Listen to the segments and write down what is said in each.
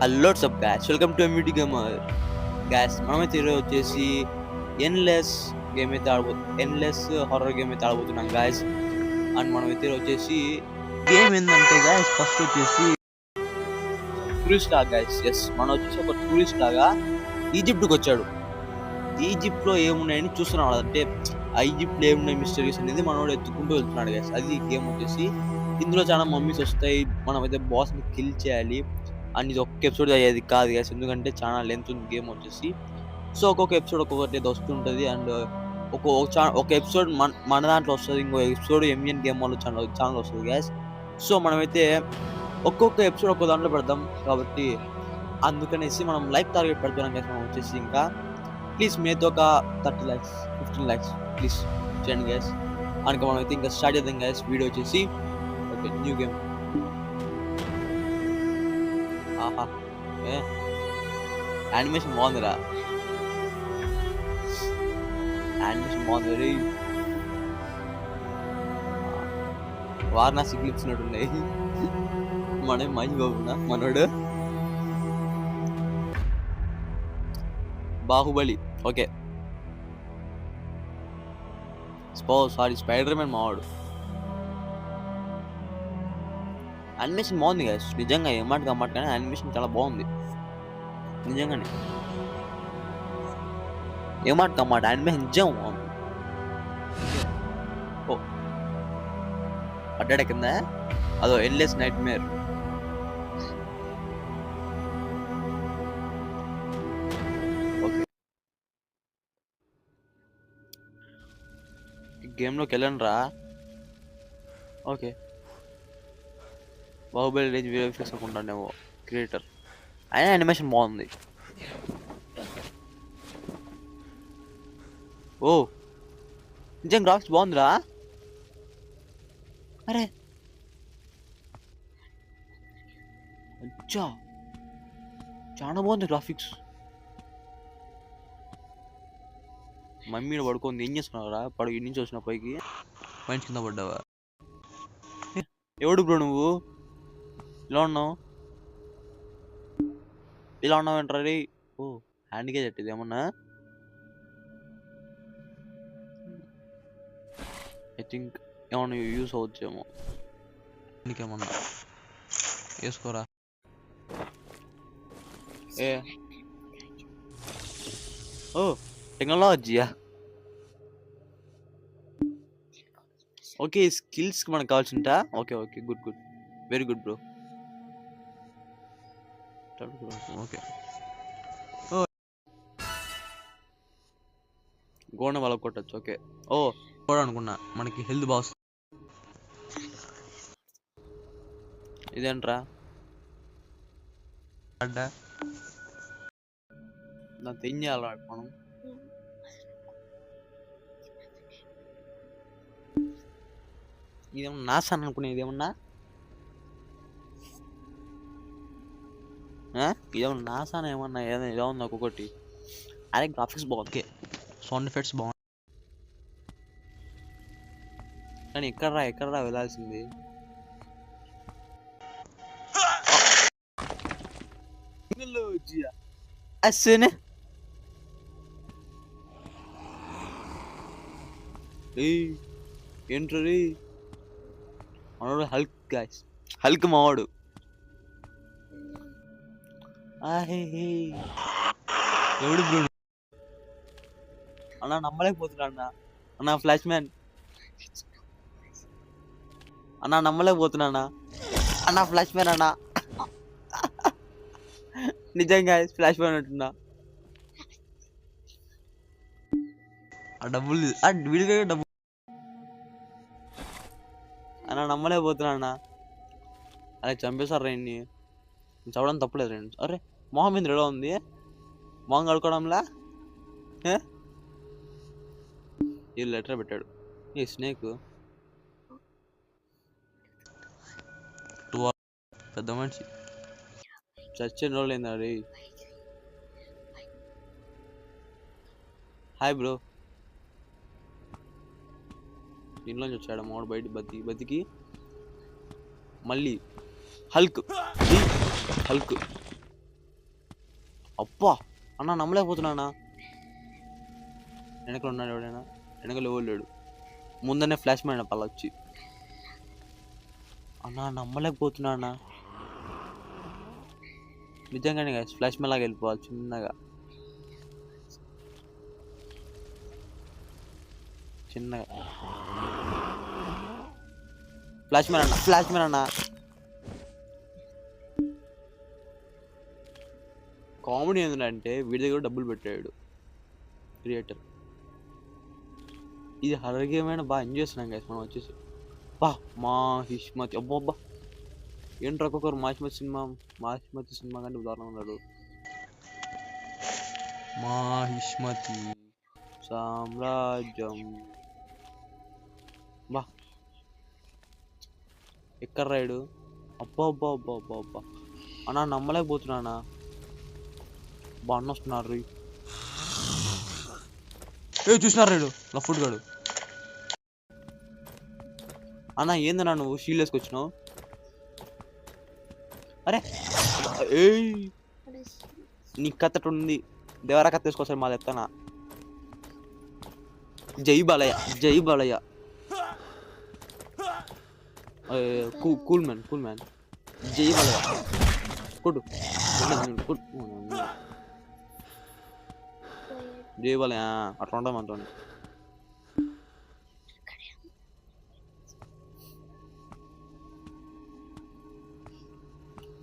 Hello సబ్ guys welcome to MVT gamer guys. మనమైతే ఈరోజు వచ్చేసి ఎన్లెస్ గేమ్ అయితే ఎన్లెస్ హారర్ గేమ్ అయితే ఆడబోతున్నాం గ్యాస్. అండ్ మనమైతే ఈరోజు వచ్చేసి గేమ్ ఏంటంటే గ్యాస్ ఫస్ట్ వచ్చేసి టూరిస్ట్ లాగా గ్యాస్. ఎస్, మనం వచ్చేసి ఒక టూరిస్ట్ లాగా ఈజిప్ట్కి వచ్చాడు. ఈజిప్ట్లో ఏమున్నాయని చూస్తున్నాడు. అంటే ఆ ఈజిప్ట్లో ఏమున్నాయి మిస్టరీస్ అనేది మనోడు ఎత్తుకుంటూ వెళ్తున్నాడు గ్యాస్. అది గేమ్ వచ్చేసి. ఇందులో చాలా మమ్మీస్ వస్తాయి, మనమైతే బాస్ని కిల్ చేయాలి. అండ్ ఇది ఒక్క ఎపిసోడ్ అయ్యేది కాదు గ్యాస్, ఎందుకంటే చాలా లెంత్ ఉంది గేమ్ వచ్చేసి. సో ఒక్కొక్క ఎపిసోడ్ ఒక్కొక్కటి అయితే వస్తుంటుంది. అండ్ ఒక ఎపిసోడ్ మన దాంట్లో వస్తుంది, ఇంకో ఎపిసోడ్ ఎంఎన్ గేమ్ వాళ్ళు ఛానల్ వస్తుంది గ్యాస్. సో మనమైతే ఒక్కొక్క ఎపిసోడ్ ఒక్కొక్క దాంట్లో పెడతాం కాబట్టి అందుకనేసి మనం లైక్ టార్గెట్ పెడుతున్నాం గ్యాస్. మనం వచ్చేసి ఇంకా ప్లీజ్ మీతో ఒక 30 lakhs 15 lakhs ప్లీజ్ చేయండి గ్యాస్. అందుకే మనం అయితే ఇంకా స్టార్ట్ చేద్దాం గ్యాస్ వీడియో వచ్చేసి. Okay, new game. ఆహా, యానిమేషన్ బాగుందిరా, యానిమేషన్ బాగుంది. వెరీ వారణాసి క్లిప్స్ ఉన్నట్టున్నాయి. మన మహేష్ బాబునా మనోడు. Baahubali. Okay, sorry spider man మావాడు. యానిమేషన్ బాగుంది గైస్, నిజంగా ఏమాట కమ్మాట, కానీ యానిమేషన్ చాలా బాగుంది నిజంగానే. ఏమాట కమ్మాట యానిమేషన్ నిజం బాగుంది. ఓ పడ్డాడ కింద, అదో ఎన్లెస్ నైట్ మేర్. ఓకే, గేమ్లోకి వెళ్ళండి రా. ఓకే, బాహుబలి రేంజ్ విఎఫ్ఎక్స్ అనుకుంటానేమో క్రియేటర్, అయినా యానిమేషన్ బాగుంది. ఓ నిజం గ్రాఫిక్స్ బాగుందిరా. అరే అచ్చా, చాలా బాగుంది గ్రాఫిక్స్. మమ్మీని పడుకుంది, ఏం చేస్తున్నావురా? పడుకు నుంచి వచ్చిన పైకి పైన కింద పడ్డావా? ఎవడు బ్రో నువ్వు ఇలా ఉన్నావు? ఇలా ఉన్నావు ఏంట్రా రే? ఓ హ్యాండ్కే చెట్టిది ఏమన్నా? ఐ థింక్ ఏమన్నా యూస్ అవ్వచ్చేమో. నీకేమన్నా వేసుకోరా. ఏ ఓ టెక్నాలజీయా? ఓకే, స్కిల్స్కి మనకు కావాల్సింటా. Okay okay, good good, very good bro. Okay, గోడ వాళ్ళ కొట్టచ్చు. ఓకే, ఓ కూడా అనుకున్నా మనకి హెల్త్ బాస్. ఇదేంట్రా అడ్డా? దాంతో ఏం చేయాలా మనం? ఇదేమన్నా నాసాన్ అనుకునే, ఇదేమన్నా ఇదేమన్నా నాసాన్ ఏమన్నా ఏదో ఉంది ఒక్కొక్కటి. అదే గ్రాఫిక్స్ బాగుంది, ఓకే, సౌండ్ ఎఫెక్ట్స్ బాగుంది. కానీ ఎక్కడరా వెళ్ళాల్సింది? అస్సేనే ఏంట్రీ మనోడు? హల్క్ గాయ్స్, హల్క్ మావాడు. ఎవడు బ్రో? అన్నా నమ్మలేకపోతున్నా అన్నా ఫ్లాష్ మ్యాన్. అన్నా నమ్మలేకపోతున్నా అన్నా ఫ్లాష్ మ్యాన్ అన్నా. నిజంగా ఫ్లాష్ మ్యాన్ అంటున్నా. ఆ డబ్బులు వీడిగా డబ్బు అన్నా నమ్మలేకపోతున్నా అన్నా. అదే చంపేశారు రేణ్ణి. చదవడం తప్పలేదు రేణు. అరే మొహమ్మద్ ఎలా ఉంది? మొహం కడుకోవడంలా ఈ లెటర్ పెట్టాడు. ఈ స్నేక్ పెద్ద మనిషి చచ్చిన రోజులు ఏందా రే? Hi bro. ఇంట్లోంచి వచ్చాడు మావాడు బయట బతికి మళ్ళీ హల్క్. అబ్బా అన్న నమ్మలేకపోతున్నానా. వెనకలు ఉన్నాడు ఎవడైనా, వెనకలు ఎవరు లేడు. ముందనే ఫ్లాష్ మ్యాన్ పల్ల వచ్చి అన్నా నమ్మలేకపోతున్నా. నిజంగానే కదా ఫ్లాష్ మ్యాన్ లాగా వెళ్ళిపోవాలి చిన్నగా చిన్నగా. ఫ్లాష్ మ్యాన్ అన్న. కామెడీ ఏంటంటే వీడి దగ్గర డబ్బులు పెట్టాడు క్రియేటర్. ఇది హర్రర్ గేమ్ అయినా బాగా ఎంజాయ్ చేస్తున్నాం కదా మనం వచ్చేసి. బా మాహిష్మతి అబ్బా ఏంట్రా ఒక్కొక్కరు మాహిష్మతి సినిమా కంటే ఉదాహరణ ఉన్నాడు. మాహిష్మతి సామ్రాజ్యం బా ఎక్కడ రాయుడు. అబ్బా అన్నా నమ్మలేకపోతున్నానా. అన్న వస్తున్నారు చూసినారు రైడు నా ఫుడ్ గాడు. అన్నా ఏందన్నా నువ్వు షీల్డ్ వేసుకొచ్చినావు. అరే ఏ నీ కథ ఉంది దేవరా కథ వేసుకోసారి మా చెప్తానా. జై బాలయ్య కూల్ మ్యాన్ జై బాలయ్య కొట్టు జై బాలయ్య అట్లా ఉంటాం అంత.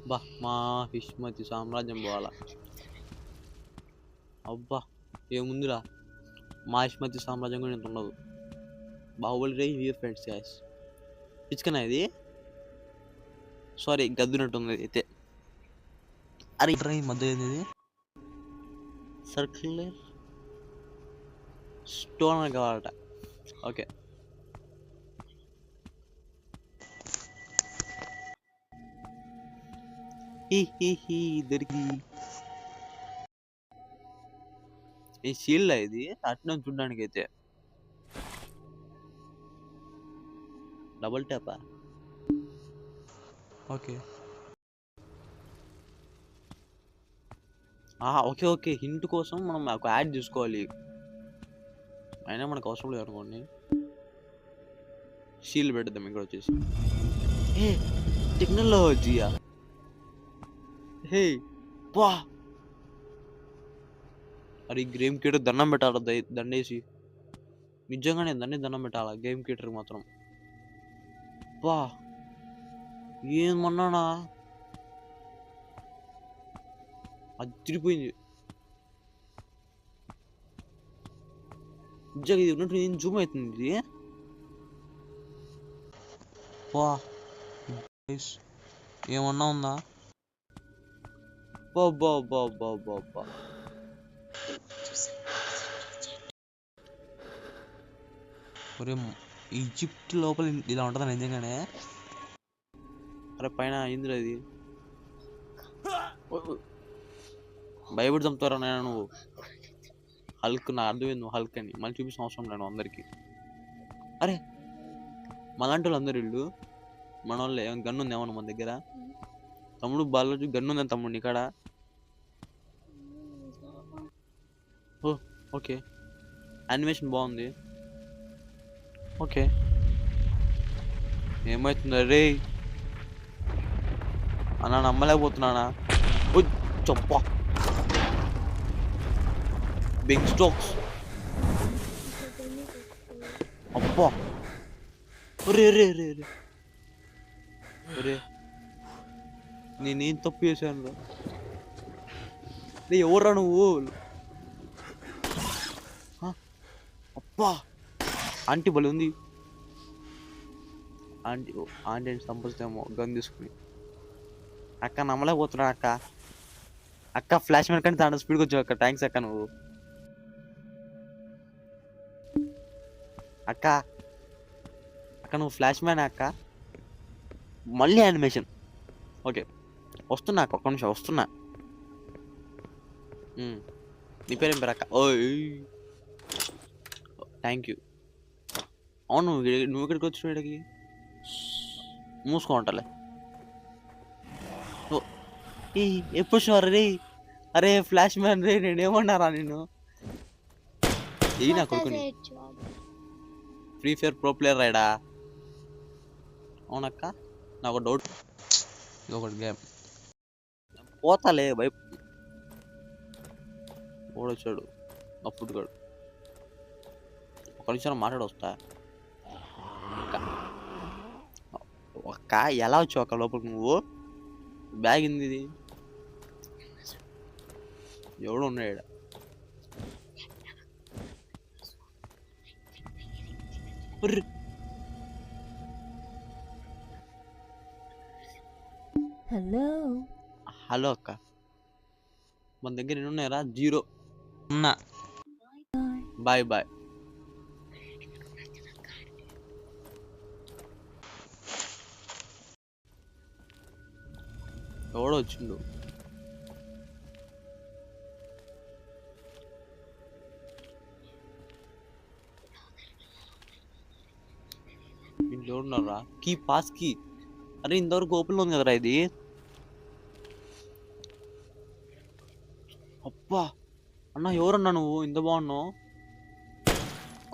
బా మాహిష్మతి సామ్రాజ్యం పోవాలా. అబ్బా ఏముందిరా మాహిష్మతి సామ్రాజ్యం కూడా ఇంత ఉండదు. బాహుబలి రే హియర్ ఫ్రెండ్స్ గ్యాస్ పిచ్చుకనా ఇది. సారీ గద్దునట్టుంది అయితే. అరే ట్రై మధ్య ఇది సర్క్యులర్ స్టోన్ కావాలట. ఓకే దొరికి ఈ షీల్డ్ ఇది అట్నే చూడడానికి అయితే. డబుల్ ట్యాపా ఓకే ఓకే హింట్ కోసం మనం ఒక యాడ్ చూసుకోవాలి. అయినా మనకు అవసరం లేదు అనుకోండి. షీల్డ్ పెడదాం ఇక్కడ వచ్చేసి. ఏ టెక్నాలజీయా హే వా. అరే గేమ్ క్రియేటర్ దండం పెట్టాలా దండేసి. నిజంగానే దండం పెట్టాలా గేమ్ క్రియేటర్ మాత్రం. వా ఏమన్నానా అదిరిపోయింది నిజంగా. ఇది ఉన్నట్టు ఏం జూమ్ అవుతుంది ఇది. వా ఏమన్నా ఉందా. బాబా ఈజిప్ట్ లోపల ఇలా ఉంటుందా నిజంగానే. అరే పైన అయిందిరా ఇది. భయపడి చంపుతారా నాయన నువ్వు. హల్క్ నా అర్థమైంది నువ్వు హల్క్ అని. మళ్ళీ చూపించిన అవసరం లేదు అందరికి. అరే మలాంటి వాళ్ళు అందరు ఇల్లు మన వాళ్ళు గన్ను ఉంది ఏమన్నా మన దగ్గర. తమ్ముడు బాలరాజు గన్ను ఉందని తమ్ముడు నీకాడ. ఓకే యానిమేషన్ బాగుంది. ఓకే ఏమవుతుందా రే అన్నా నమ్మలేకపోతున్నానా. చెప్పా బిగ్ స్టోక్స్ అబ్బా. రే రే రే రే రే నేనేం తప్పు చేశాను రే. ఎవరా నువ్వు. అబ్బా ఆంటీ బలి ఉంది. ఆంటీ సంపొస్తేమో గన్ తీసుకుని. అక్క నమ్మలేకపోతున్నా అక్క ఫ్లాష్ మ్యాన్ కానీ దాంట్లో స్పీడ్కి వచ్చావు అక్క. థ్యాంక్స్ అక్క. నువ్వు అక్క నువ్వు ఫ్లాష్ మ్యాన్ అక్క. మళ్ళీ యానిమేషన్. ఓకే వస్తున్నా అక్క ఒక్క నిమిషం వస్తున్నా. నీ పేరేం పేరు అక్క. Thank you. అవును నువ్వు ఇక్కడికి వచ్చిన ఇక్కడికి మూసుకో ఉంటాలే. ఎప్పుడు వచ్చినారు రే అరే ఫ్లాష్ మ్యాన్ రే, నేనేమన్నారా నేను? ఏ నా కొడుకుని ఫ్రీ ఫైర్ ప్రో ప్లేయర్ రాయడా? అవునక్క, నాకు డౌట్. ఇది ఒకటి గేమ్ పోతాలే భయ. ఓడొచ్చాడు నా ఫుడ్ గాడు. ఒక నిమిషం మాట్లాడొస్తా. ఒక్క ఎలా వచ్చావు అక్క లోపలికి నువ్వు? బ్యాగ్ ఇంది ఇది. ఎవడు ఉన్నాడు? హలో హలో అక్క, మన దగ్గర ఎన్ని ఉన్నాయరా? 0 ఉన్నా. Bye bye. ఎవడో వచ్చిండు. ఇంట్లో ఎవరున్నారా? Key pass key. అరే ఇంతవరకు ఓపెన్ ఉంది కదరా ఇది. అబ్బా అన్న, ఎవరన్నా నువ్వు? ఇంత బాగున్నావు.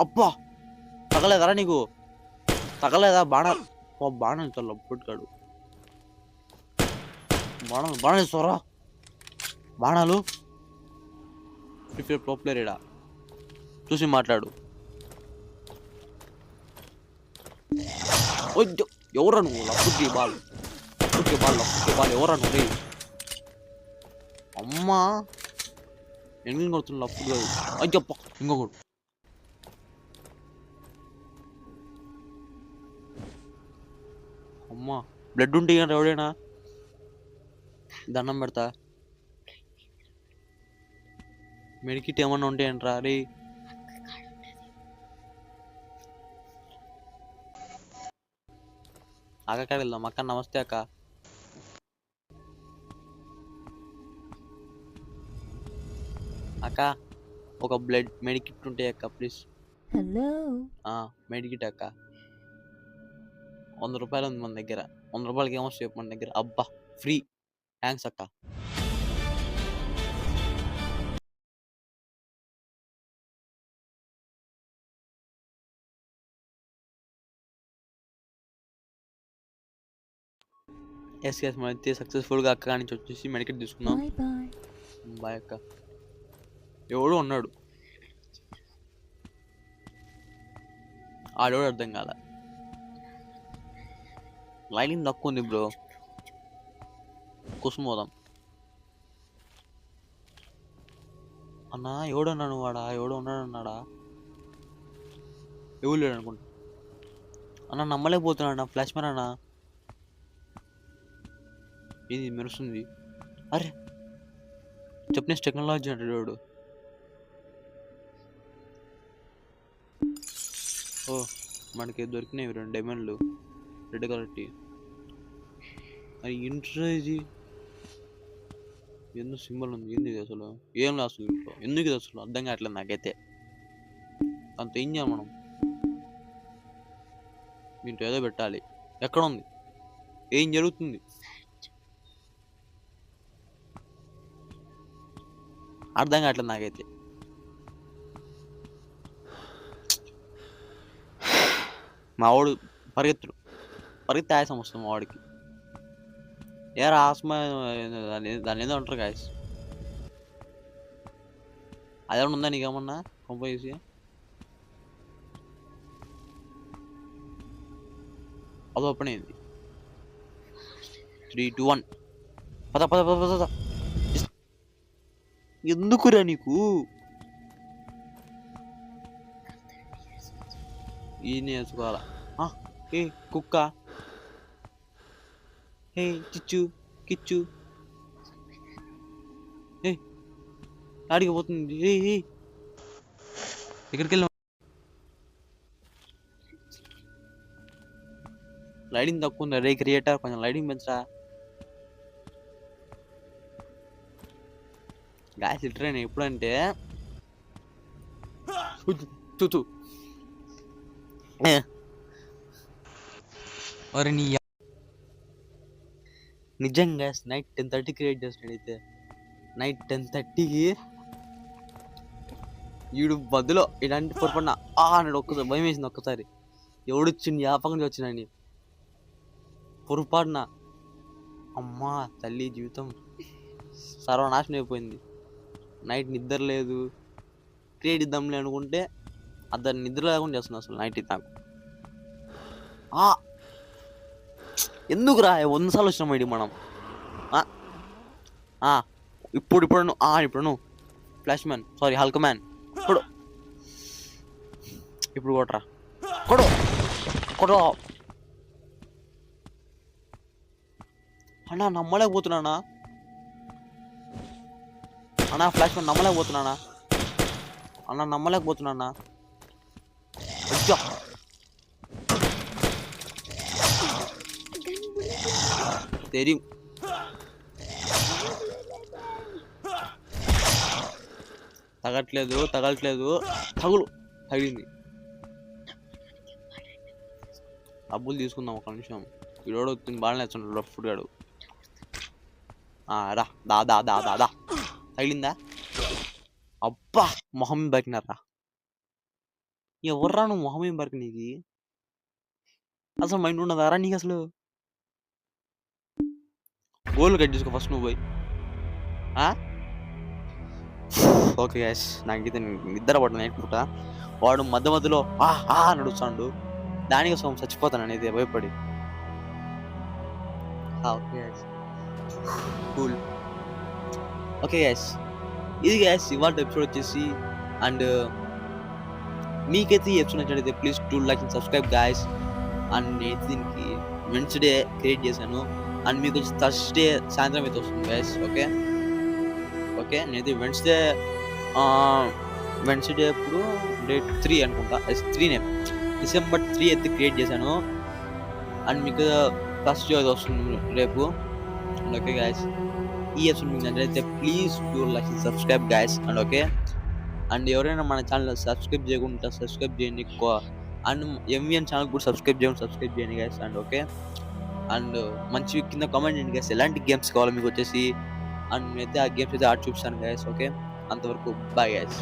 అబ్బా తగలేదరా నీకు? తగలేదా బాణం? బాణం చాలా పుట్టుకాడు. బాణం ఇస్తారా? బాణాలు ఫ్రీ ఫైర్ ప్రో ప్లేయర్ ఇడా. చూసి మాట్లాడు. ఎవరా నువ్వు? లప్పుకి బాల్ ఎవరా నువ్వు? అమ్మా ఎన్ని కొడుతున్నా లప్పుడు కాదు. అయ్యప్ప ఇంకొకడు. అమ్మా బ్లడ్ ఉంటే ఎవడైనా దండం పెడతా. మెడికిట్ ఏమన్నా ఉంటాయంట్రా? రే అక్క వెళ్దాం. అక్క నమస్తే అక్క. అక్క ఒక బ్లడ్ మెడికిట్ ఉంటాయి అక్క ప్లీజ్. హలో మెడికిట్ అక్క. 100 రూపాయలు ఉంది మన దగ్గర. 100 రూపాయలకి ఏమొస్తాయి మన దగ్గర? అబ్బా ఫ్రీ. థ్యాంక్స్ అక్క. ఎస్ మనైతే సక్సెస్ఫుల్గా అక్క నుంచి వచ్చేసి మెడికెట్ తీసుకున్నాం. బాయ్ అక్క. ఎవడో ఉన్నాడు, ఆడోడు అర్థం కాల. లైనింగ్ తక్కువ ఉంది బ్రో. కుసుమోదాం అన్నా. ఎవడన్నాడు వాడా? ఎవడో ఉన్నాడు అన్నాడా? ఎవరు లేడు అనుకుంటా అన్న. నమ్మలేకపోతున్నాడు ఫ్లాష్ మ్యాన్ అన్నా. ఇది మెరుస్తుంది. అరే జపనీస్ టెక్నాలజీ అంటాడు. ఓ మనకి దొరికినాయి 2 డైమండ్లు రెడ్ కలర్ టీ. అది ఇంట్రా ఇది ఎందుకు సింబల్ ఉంది? ఏంది ఇది అసలు? ఏం లేదు అసలు. ఎందుకు ఇది అసలు అర్థం కావట్లేదు నాకైతే. అంత ఏం చేయాలి మనం? దీంట్లో ఏదో పెట్టాలి. ఎక్కడ ఉంది? ఏం జరుగుతుంది? అర్థం కావట్లేదు నాకైతే. మా వాడు పరిగెత్తి ఆయాసం వస్తుంది మా వాడికి. ఏరా ఆస్మా దాన్ని ఏదో అంటారు గాయస్. అదేమన్నా ఉందా నీకేమన్నా కొంప చేసి? అది ఓపెన్ అయింది. 3, 2, 1 పద పద పద పద. ఎందుకురా నీకు? ఈ నేర్చుకోవాలా? ఏ కుక్క, ఏ చిచ్చు కిచ్చు, ఏ ఆడికి పోతుంది. ఏ ఎక్కడికి వెళ్ళా? లైటింగ్ తక్కువ ఉంది రే క్రియేటర్, కొంచెం లైటింగ్ పెంచరా. గాయస్ ఇట్రైనా ఎప్పుడంటే నిజంగా నైట్ 10:30 క్రియేట్ చేస్తాడు అయితే. నైట్ 10:30కి ఈడు బదులో ఇలాంటి పొరపడిన అన్నాడు. ఒక్కసారి భయం వేసింది. ఒక్కసారి ఎవడొచ్చింది యాపక నుంచి వచ్చినాయని పొరపాటున అమ్మా తల్లి జీవితం సర్వనాశనం అయిపోయింది. నైట్ నిద్ర లేదు. క్రియేట్ ఇద్దాంలే అనుకుంటే అద్దరు నిద్ర లేకుండా చేస్తున్నా అసలు నైట్ నాకు. ఎందుకు రా 100 సార్లు వచ్చినాం ఇడి మనం. ఇప్పుడు ఇప్పుడు flash man sorry Hulk man ఇప్పుడు కొట్రా కొడు అన్నా నమ్మలేకపోతున్నానా అన్నా ఫ్లాష్ మ్యాన్ నమ్మలేకపోతున్నానా అయ్యా తెరి తగట్లేదు తగిలింది. డబ్బులు తీసుకుందాం ఒక నిమిషం. వీడోడు వచ్చింది బాగా నచ్చుంటాడు రఫ్ గాడు. రా దా తగిలిందా? అబ్బా మొహం బరికినారా. ఎవర్రా నువ్వు మొహం ఏం బరికి? నీకు అసలు మైండ్ ఉన్నదారా నీకు? అసలు గోల్ కట్ చేసుకో ఫస్ట్ నువ్వు పోయి. ఓకే గైస్ నాకైతే నిద్ర పడ్డ నైట్ పూట. వాడు మధ్యలో నడుస్తాడు. దానికోసం చచ్చిపోతాను అనేది భయపడి. Okay guys cool. Okay guys ఇది గైస్ ఇవాళ ఎపిసోడ్ వచ్చేసి. అండ్ మీకైతే ఈ ఎపిసోడ్ నచ్చినట్లయితే please to like and subscribe guys. And నేను దీనికి వెన్స్డే క్రియేట్ చేశాను. అండ్ మీకు వచ్చి థర్స్డే సాయంత్రం అయితే వస్తుంది గైస్. ఓకే నేనైతే వెన్స్డే ఇప్పుడు డేట్ 3 అనుకుంటా. 3 డిసెంబర్ 3 అయితే క్రియేట్ చేశాను. అండ్ మీకు థర్స్డే అయితే వస్తుంది రేపు. ఓకే గైస్ ఈ ఎపిసోడ్ మీకు నచ్చినట్లయితే please do like and subscribe guys. And okay and ఎవరైనా మన ఛానల్ సబ్స్క్రైబ్ చేయకుండా సబ్స్క్రైబ్ చేయండి. అండ్ ఎంవిఎన్ ఛానల్ కూడా సబ్స్క్రైబ్ చేయండి గైస్. అండ్ ఓకే అండ్ మంచి కింద కామెంట్ చేయండి గైస్ ఎలాంటి గేమ్స్ కావాలో మీకు వచ్చేసి. అండ్ నేనైతే ఆ గేమ్స్ అయితే ఆడి చూపిస్తాను గైస్. ఓకే అంతవరకు బాయ్ గైస్.